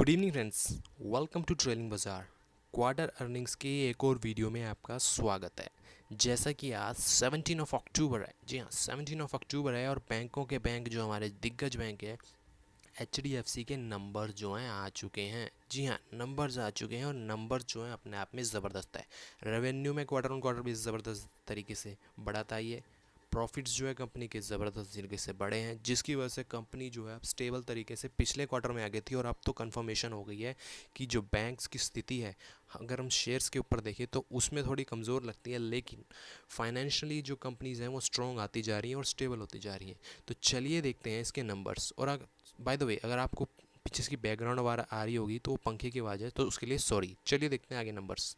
Good evening friends, welcome to trading Bazaar. Quarter earnings के एक और वीडियो में आपका स्वागत है। जैसा कि आज 17 ऑफ अक्टूबर है, जी हाँ 17 ऑफ अक्टूबर है, और बैंकों के बैंक जो हमारे दिग्गज बैंक है HDFC के नंबर जो हैं आ चुके हैं। जी हाँ, नंबर्स आ चुके हैं और नंबर जो हैं अपने आप में ज़बरदस्त है। रेवेन्यू में क्वार्टर ऑन क्वार्टर भी ज़बरदस्त तरीके से बढ़ाता ही है। प्रॉफिट्स जो है कंपनी के ज़बरदस्त तरीके से बढ़े हैं, जिसकी वजह से कंपनी जो है अब स्टेबल तरीके से पिछले क्वार्टर में आ गई थी, और अब तो कंफर्मेशन हो गई है कि जो बैंक्स की स्थिति है, अगर हम शेयर्स के ऊपर देखें तो उसमें थोड़ी कमज़ोर लगती है, लेकिन फाइनेंशियली जो कंपनीज़ हैं वो स्ट्रॉन्ग आती जा रही हैं और स्टेबल होती जा रही हैं। तो चलिए देखते हैं इसके नंबर्स। और बाय द वे, अगर आपको पीछे इसकी बैकग्राउंड आवाज़ आ रही होगी तो वो पंखे की आवाज़ है, तो उसके लिए सॉरी। चलिए देखते हैं आगे नंबर्स।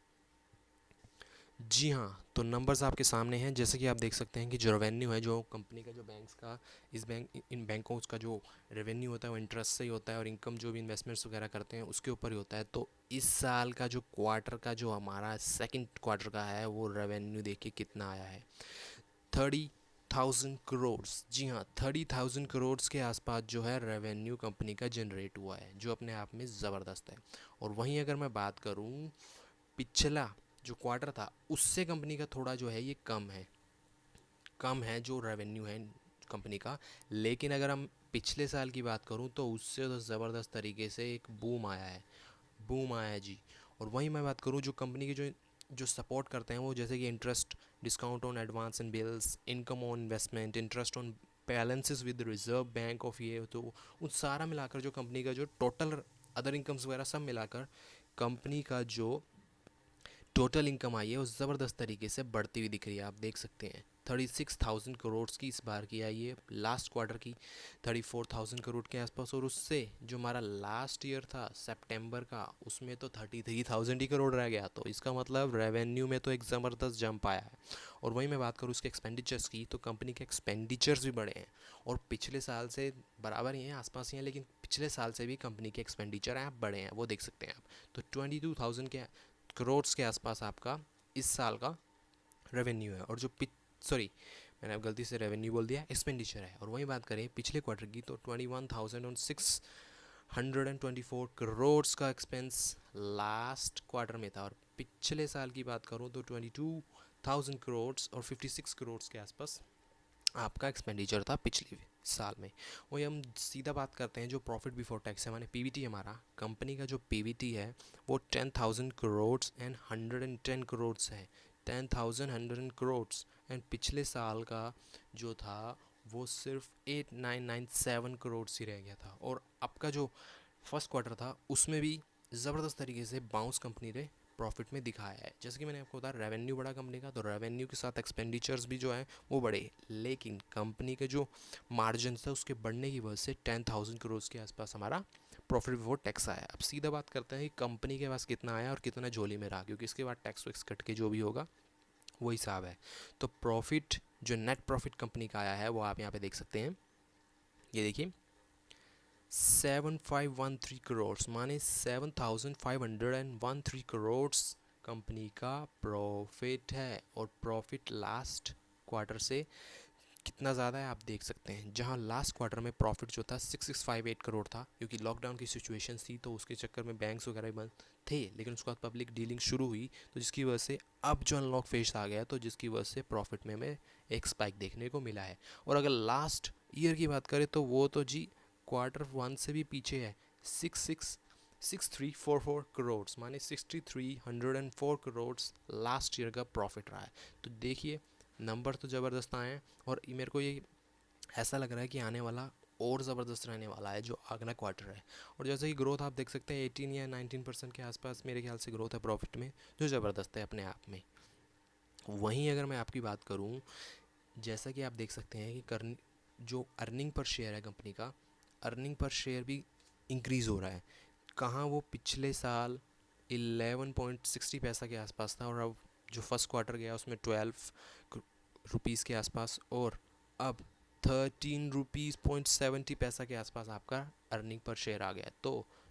जी हाँ, तो नंबर्स आपके सामने हैं। जैसे कि आप देख सकते हैं कि जो रेवेन्यू है, जो कंपनी का, जो बैंक्स का, इन बैंकों का जो रेवेन्यू होता है वो इंटरेस्ट से ही होता है, और इनकम जो भी इन्वेस्टमेंट्स वगैरह करते हैं उसके ऊपर ही होता है। तो इस साल का जो क्वार्टर का, जो हमारा सेकंड क्वार्टर का है, वो रेवेन्यू देखिए कितना आया है, 30,000 करोड़। जी हाँ, 30,000 करोड़ के आसपास जो है रेवेन्यू कंपनी का जनरेट हुआ है, जो अपने आप में ज़बरदस्त है। और वहीं अगर मैं बात करूँ, पिछला जो क्वार्टर था उससे कंपनी का थोड़ा जो है ये कम है जो रेवेन्यू है कंपनी का। लेकिन अगर हम पिछले साल की बात करूं तो उससे तो ज़बरदस्त तरीके से एक बूम आया है जी। और वहीं मैं बात करूं, जो कंपनी के जो जो सपोर्ट करते हैं वो, जैसे कि interest, discount on advance and bills, income on investment, interest on balances with reserve bank of, ये तो उन सारा मिलाकर जो कंपनी का जो टोटल अदर इनकम्स वगैरह सब मिलाकर कंपनी का जो टोटल इनकम आई है वो ज़बरदस्त तरीके से बढ़ती हुई दिख रही है। आप देख सकते हैं 36,000 करोड़ की इस बार की आई है, लास्ट क्वार्टर की 34,000 करोड़ के आसपास, और उससे जो हमारा लास्ट ईयर था सितंबर का, उसमें तो 33,000 ही करोड़ रह गया। तो इसका मतलब रेवेन्यू में तो एक ज़बरदस्त जंप आया है। और वहीं मैं बात करूँ उसके एक्सपेंडिचर्स की, तो कंपनी के एक्सपेंडिचर्स भी बढ़े हैं, और पिछले साल से बराबर ही हैं, आसपास ही हैं, लेकिन पिछले साल से भी कंपनी के एक्सपेंडिचर हैं आप बढ़े हैं, वो देख सकते हैं आप। तो 22,000 के करोड़ के आसपास आपका इस साल का रेवेन्यू है। और जो सॉरी, मैंने अब गलती से रेवेन्यू बोल दिया, एक्सपेंडिचर है। और वही बात करें पिछले क्वार्टर की, तो 21,624 का एक्सपेंस लास्ट क्वार्टर में था, और पिछले साल की बात करूं तो 22,000 करोड़ और 56 करोड़ के आसपास आपका एक्सपेंडिचर था पिछले साल में। वही हम सीधा बात करते हैं जो प्रॉफिट बिफोर टैक्स है, माने पीबीटी। हमारा कंपनी का जो पीबीटी है वो 10,000 करोड़ एंड 110 करोड़ है। 10,100 करोड़, एंड पिछले साल का जो था वो सिर्फ 8,997 करोड़ ही रह गया था। और आपका जो फर्स्ट क्वार्टर था उसमें भी ज़बरदस्त तरीके से बाउंस कंपनी ने प्रॉफिट में दिखाया है। जैसे कि मैंने आपको बताया, रेवेन्यू बढ़ा कंपनी का, तो रेवेन्यू के साथ एक्सपेंडिचर्स भी जो है वो बढ़े, लेकिन कंपनी के जो मार्जिन था उसके बढ़ने की वजह से 10,000 करोड़ के आसपास हमारा प्रॉफिट बिफोर टैक्स आया। अब सीधा बात करते हैं कि कंपनी के पास कितना आया और कितना झोली में रहा, क्योंकि इसके बाद टैक्स वैक्स कट के जो भी होगा वो हिसाब है। तो प्रॉफिट, जो नेट प्रॉफिट कंपनी का आया है, वो आप यहाँ पे देख सकते हैं। ये देखिए 7,513 करोड़, माने 7,513 करोड़ कंपनी का प्रॉफिट है। और प्रॉफिट लास्ट क्वार्टर से कितना ज़्यादा है आप देख सकते हैं। जहां लास्ट क्वार्टर में प्रॉफिट जो था 6,658 करोड़ था, क्योंकि लॉकडाउन की सिचुएशन थी तो उसके चक्कर में बैंक्स वगैरह भी बंद थे, लेकिन उसके बाद पब्लिक डीलिंग शुरू हुई, तो जिसकी वजह से अब जो अनलॉक फेज आ गया, तो जिसकी वजह से प्रॉफिट में हमें एक स्पाइक देखने को मिला है। और अगर लास्ट ईयर की बात करें तो वो तो जी क्वार्टर वन से भी पीछे है। 6,344 करोड़, माने 6,304 करोड़ लास्ट ईयर का प्रॉफिट रहा है। तो देखिए नंबर तो ज़बरदस्त आए हैं, और मेरे को ये ऐसा लग रहा है कि आने वाला और ज़बरदस्त रहने वाला है जो अगला क्वार्टर है। और जैसे कि ग्रोथ आप देख सकते हैं 18 या 19% के आसपास मेरे ख्याल से ग्रोथ है प्रॉफिट में, जो ज़बरदस्त है अपने आप में। वहीं अगर मैं आपकी बात करूं, जैसा कि आप देख सकते हैं कि जो अर्निंग पर शेयर है कंपनी का, अर्निंग पर शेयर भी इंक्रीज़ हो रहा है। कहाँ वो पिछले साल 11.60 पैसा के आसपास था, और अब जो फर्स्ट क्वार्टर गया उसमें 12 रुपीज़ के आसपास, और अब 13 रुपीज़ 70 पैसा के आसपास आपका अर्निंग पर शेयर आ गया है।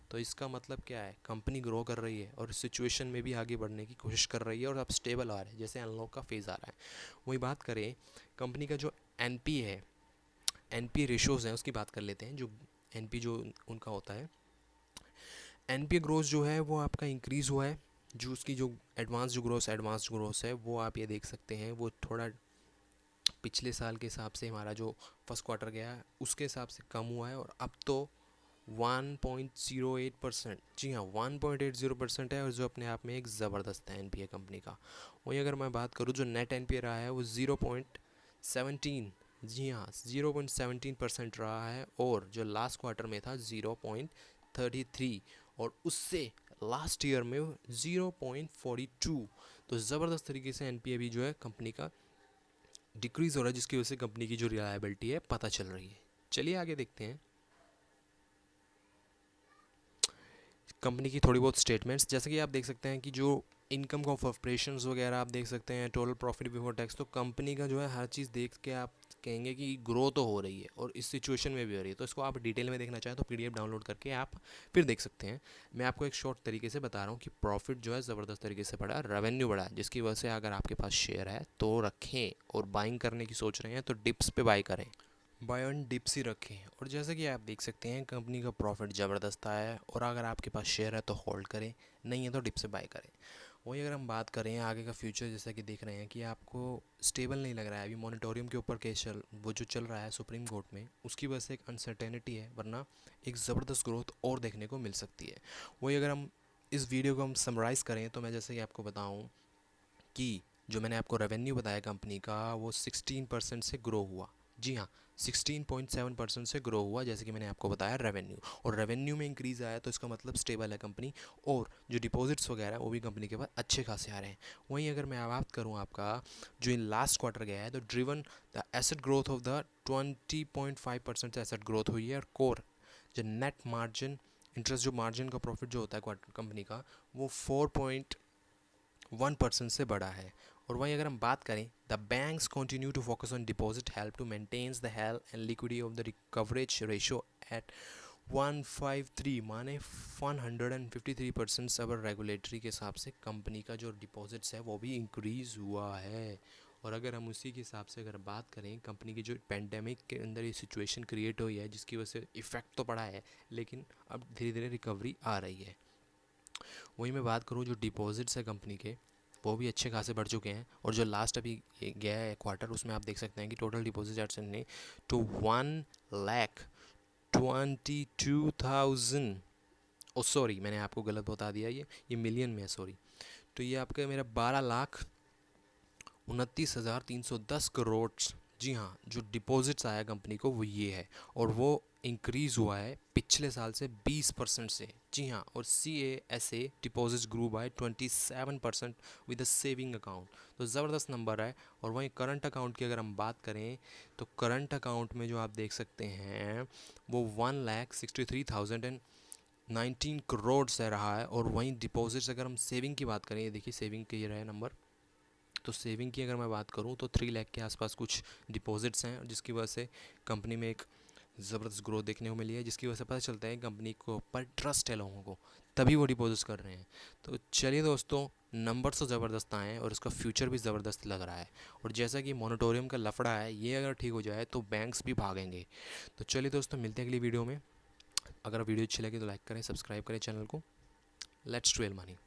तो इसका मतलब क्या है, कंपनी ग्रो कर रही है और इस सिचुएशन में भी आगे बढ़ने की कोशिश कर रही है, और अब स्टेबल आ रहा है, जैसे अनलॉक का फेज़ आ रहा है। वही बात करें कंपनी का जो एनपी है, एनपी रेशोज़ हैं, उसकी बात कर लेते हैं। जो एनपी जो उनका होता है, एनपीए ग्रोथ जो है वो आपका इंक्रीज़ हुआ है, जो उसकी जो एडवांस ग्रोथ है वो आप ये देख सकते हैं, वो थोड़ा पिछले साल के हिसाब से हमारा जो फर्स्ट क्वार्टर गया है उसके हिसाब से कम हुआ है, और अब तो 1.08%, जी हाँ 1.80% है, और जो अपने आप में एक ज़बरदस्त है एनपीए कंपनी का। वहीं अगर मैं बात करूँ जो नेट एनपीए रहा है वो 0.17, जी हाँ 0.17% रहा है, और जो लास्ट क्वार्टर में था 0.33, और उससे लास्ट ईयर में 0.42। तो ज़बरदस्त तरीके से एनपीए भी जो है कंपनी का डिक्रीज़ हो रहा है, जिसकी वजह से कंपनी की जो रिलायबिलिटी है पता चल रही है। चलिए आगे देखते हैं कंपनी की थोड़ी बहुत स्टेटमेंट्स। जैसे कि आप देख सकते हैं कि जो इनकम ऑफ ऑपरेशंस वगैरह आप देख सकते हैं, टोटल प्रॉफिट बिफोर टैक्स, तो कंपनी का जो है हर चीज़ देख के आप कहेंगे कि ग्रो तो हो रही है और इस सिचुएशन में भी हो रही है। तो इसको आप डिटेल में देखना चाहें तो पीडीएफ डाउनलोड करके आप फिर देख सकते हैं। मैं आपको एक शॉर्ट तरीके से बता रहा हूँ कि प्रॉफिट जो है ज़बरदस्त तरीके से बढ़ा, रेवेन्यू बढ़ा, जिसकी वजह से अगर आपके पास शेयर है तो रखें, और बाइंग करने की सोच रहे हैं तो डिप्स पे बाई करें, बाय ऑन डिप्स ही रखें। और जैसे कि आप देख सकते हैं कंपनी का प्रॉफिट ज़बरदस्त आया है, और अगर आपके पास शेयर है तो होल्ड करें, नहीं है तो डिप से बाय करें। वही अगर हम बात करें आगे का फ्यूचर, जैसा कि देख रहे हैं कि आपको स्टेबल नहीं लग रहा है, अभी मॉनिटोरियम के ऊपर केस वो जो चल रहा है सुप्रीम कोर्ट में, उसकी वजह से एक अनसर्टेनिटी है, वरना एक ज़बरदस्त ग्रोथ और देखने को मिल सकती है। वही अगर हम इस वीडियो को हम समराइज़ करें तो मैं जैसे कि आपको बताऊँ कि जो मैंने आपको रेवेन्यू बताया कंपनी का वो 16% से ग्रो हुआ, जी हाँ 16.7% से ग्रो हुआ, जैसे कि मैंने आपको बताया रेवेन्यू, और रेवेन्यू में इंक्रीज़ आया तो इसका मतलब स्टेबल है कंपनी, और जो डिपॉजिट्स वगैरह वो भी कंपनी के पास अच्छे खासे आ रहे हैं। वहीं अगर मैं बात करूँ आपका जो इन लास्ट क्वार्टर गया है, तो driven the asset growth of the 20.5% asset growth हुई है, और कोर जो नेट मार्जिन इंटरेस्ट जो मार्जिन का प्रॉफिट जो होता है क्वार्टर कंपनी का वो 4.1% से बढ़ा है। और वहीं अगर हम बात करें the banks continue to focus on deposit help to maintains the health and liquidity of the coverage ratio at 153, माने 153%। अब रेगुलेटरी के हिसाब से कंपनी का जो डिपॉजिट्स है वो भी इंक्रीज़ हुआ है। और अगर हम उसी के हिसाब से अगर बात करें कंपनी की जो पेंडेमिक के अंदर ये सिचुएशन क्रिएट हुई है जिसकी वजह से इफ़ेक्ट तो पड़ा है, लेकिन अब धीरे धीरे रिकवरी आ रही है। वहीं मैं बात करूँ जो डिपॉजिट्स है कंपनी के वो भी अच्छे खासे बढ़ चुके हैं, और जो लास्ट अभी गया है क्वार्टर उसमें आप देख सकते हैं कि टोटल डिपॉजिट ने टू 1,22,000, ओ सॉरी मैंने आपको गलत बता दिया, ये मिलियन में है, सॉरी। तो ये आपका मेरा 12,29,310 करोड़, जी हाँ जो डिपॉजिट्स आया कंपनी को वो ये है, और वो इंक्रीज़ हुआ है पिछले साल से 20% से, जी हाँ। और CASA deposits grew by 27% with the saving account, तो ज़बरदस्त नंबर है। और वहीं करंट अकाउंट की अगर हम बात करें तो करंट अकाउंट में जो आप देख सकते हैं वो 1,63,019 करोड़ से रहा है। और वहीं डिपॉजिट्स अगर हम सेविंग की बात करें, ये देखिए सेविंग के ये रहे नंबर, तो सेविंग की अगर मैं बात करूं तो 3 लाख के आसपास कुछ डिपॉजिट्स हैं, जिसकी वजह से कंपनी में एक ज़बरदस्त ग्रोथ देखने को मिली है, जिसकी वजह से पता चलता है कंपनी को पर ट्रस्ट है लोगों को, तभी वो डिपॉजिट्स कर रहे हैं। तो चलिए दोस्तों, नंबर्स तो ज़बरदस्त आए हैं और इसका फ्यूचर भी ज़बरदस्त लग रहा है, और जैसा कि मोनेटोरियम का लफड़ा है ये अगर ठीक हो जाए तो बैंक्स भी भागेंगे। तो चलिए दोस्तों, मिलते हैं अगली वीडियो में। अगर वीडियो अच्छी लगी तो लाइक करें, सब्सक्राइब करें चैनल को। Let's trail money.